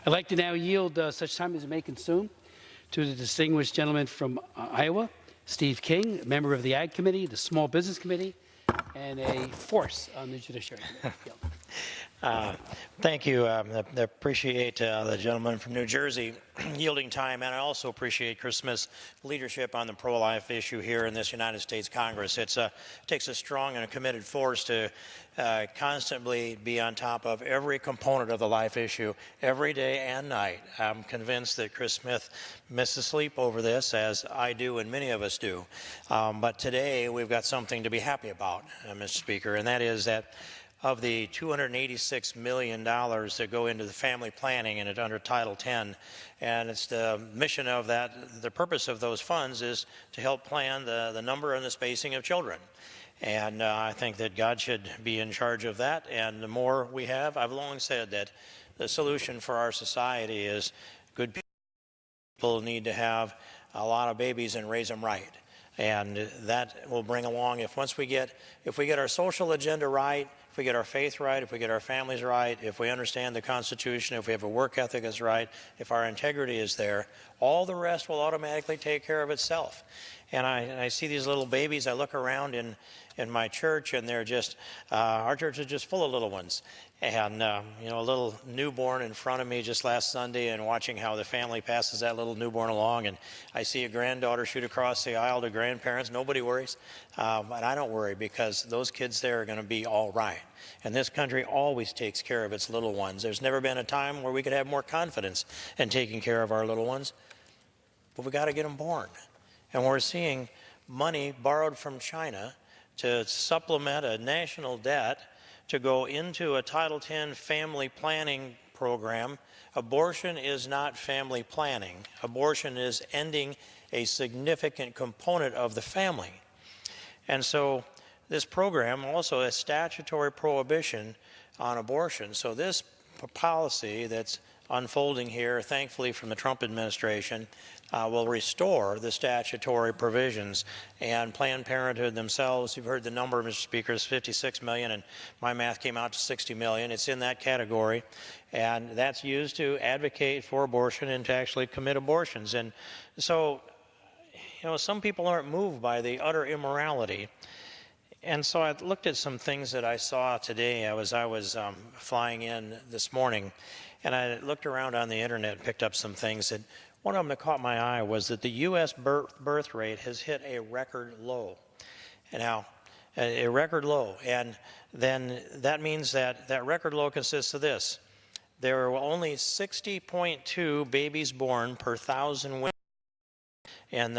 I'd like to now yield such time as it may consume to the distinguished gentleman from Iowa, Steve King, a member of the Ag Committee, the Small Business Committee, and a force on the Judiciary Committee. Thank you. I appreciate the gentleman from New Jersey yielding time, and I also appreciate Chris Smith's leadership on the pro-life issue here in this United States Congress. It takes a strong and a committed force to constantly be on top of every component of the life issue every day and night. I'm convinced that Chris Smith misses sleep over this, as I do and many of us do. But today we've got something to be happy about, Mr. Speaker, and that is that of the $286 million that go into the family planning and under Title X, and it's the mission of that, the purpose of those funds is to help plan the number and the spacing of children. And I think that God should be in charge of that, and the more we have, I've long said that the solution for our society is good people need to have a lot of babies and raise them right. And that will bring along, if we get our social agenda right, if we get our faith right, if we get our families right, if we understand the Constitution, if we have a work ethic that's right, if our integrity is there, all the rest will automatically take care of itself. And I see these little babies. I look around in my church, and they're just, our church is just full of little ones. And, you know, a little newborn in front of me just last Sunday, and watching how the family passes that little newborn along. And I see a granddaughter shoot across the aisle to grandparents. Nobody worries. But I don't worry, because those kids there are going to be all right. And this country always takes care of its little ones. There's never been a time where we could have more confidence in taking care of our little ones. But we got to get them born. And we're seeing money borrowed from China to supplement a national debt to go into a Title X family planning program. Abortion is not family planning. Abortion is ending a significant component of the family. And so this program also has statutory prohibition on abortion. So this policy that's unfolding here, thankfully from the Trump administration, will restore the statutory provisions. And Planned Parenthood themselves, you've heard the number, Mr. Speaker, is 56 million, and my math came out to 60 million. It's in that category, and that's used to advocate for abortion and to actually commit abortions. And so, you know, some people aren't moved by the utter immorality. And so I looked at some things that I saw today. I was flying in this morning, and I looked around on the internet and picked up some things. That one of them that caught my eye was that the U.S. birth rate has hit a record low. And now, a record low. And then that means that that record low consists of this. There were only 60.2 babies born per 1,000 women in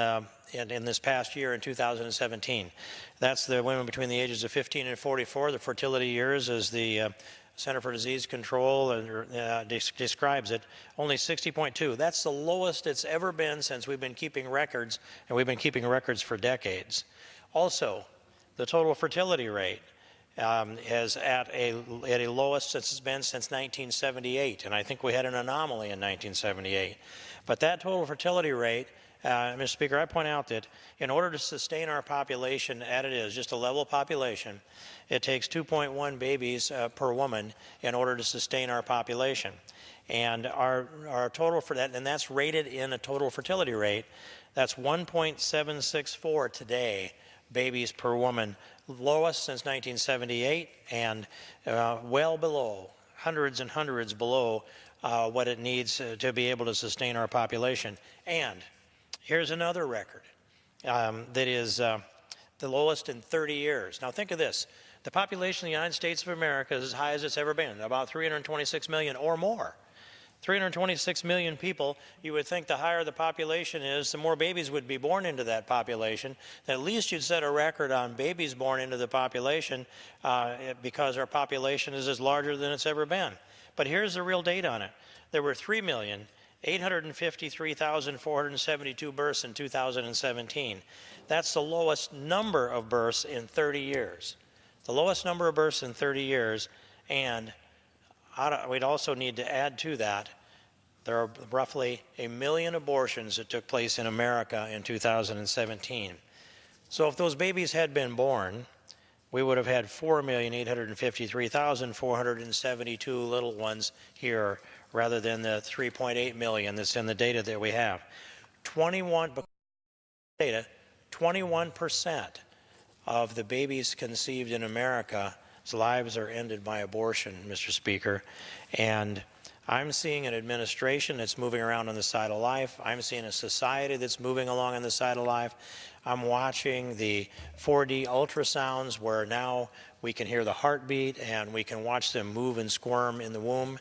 this past year, in 2017. That's the women between the ages of 15 and 44. The fertility years, as the Center for Disease Control describes it, only 60.2. That's the lowest it's ever been since we've been keeping records, and we've been keeping records for decades. Also, the total fertility rate is at a lowest since it's been since 1978, and I think we had an anomaly in 1978. But that total fertility rate, Mr. Speaker, I point out that in order to sustain our population as it is, just a level population, it takes 2.1 babies per woman in order to sustain our population. And our total for that, and that's rated in a total fertility rate, that's 1.764 today, babies per woman, lowest since 1978, and well below, hundreds and hundreds below what it needs to be able to sustain our population. And here's another record that is the lowest in 30 years. Now think of this. The population of the United States of America is as high as it's ever been, about 326 million or more. 326 million people. You would think the higher the population is, the more babies would be born into that population. At least you'd set a record on babies born into the population because our population is as larger than it's ever been. But here's the real data on it. There were 3,853,472 births in 2017. That's the lowest number of births in 30 years. The lowest number of births in 30 years, and we'd also need to add to that, there are roughly 1 million abortions that took place in America in 2017. So if those babies had been born, we would have had 4,853,472 little ones here rather than the 3.8 million that's in the data that we have. 21% of the babies conceived in America's lives are ended by abortion, Mr. Speaker. And I'm seeing an administration that's moving around on the side of life. I'm seeing a society that's moving along on the side of life. I'm watching the 4D ultrasounds where now we can hear the heartbeat and we can watch them move and squirm in the womb.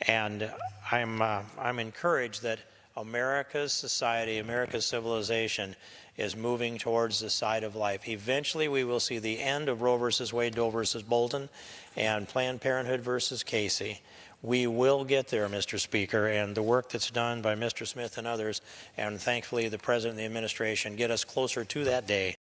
And I'm encouraged that America's society, America's civilization is moving towards the side of life. Eventually, we will see the end of Roe versus Wade, Doe versus Bolton, and Planned Parenthood versus Casey. We will get there, Mr. Speaker, and the work that's done by Mr. Smith and others, and thankfully the President and the administration, get us closer to that day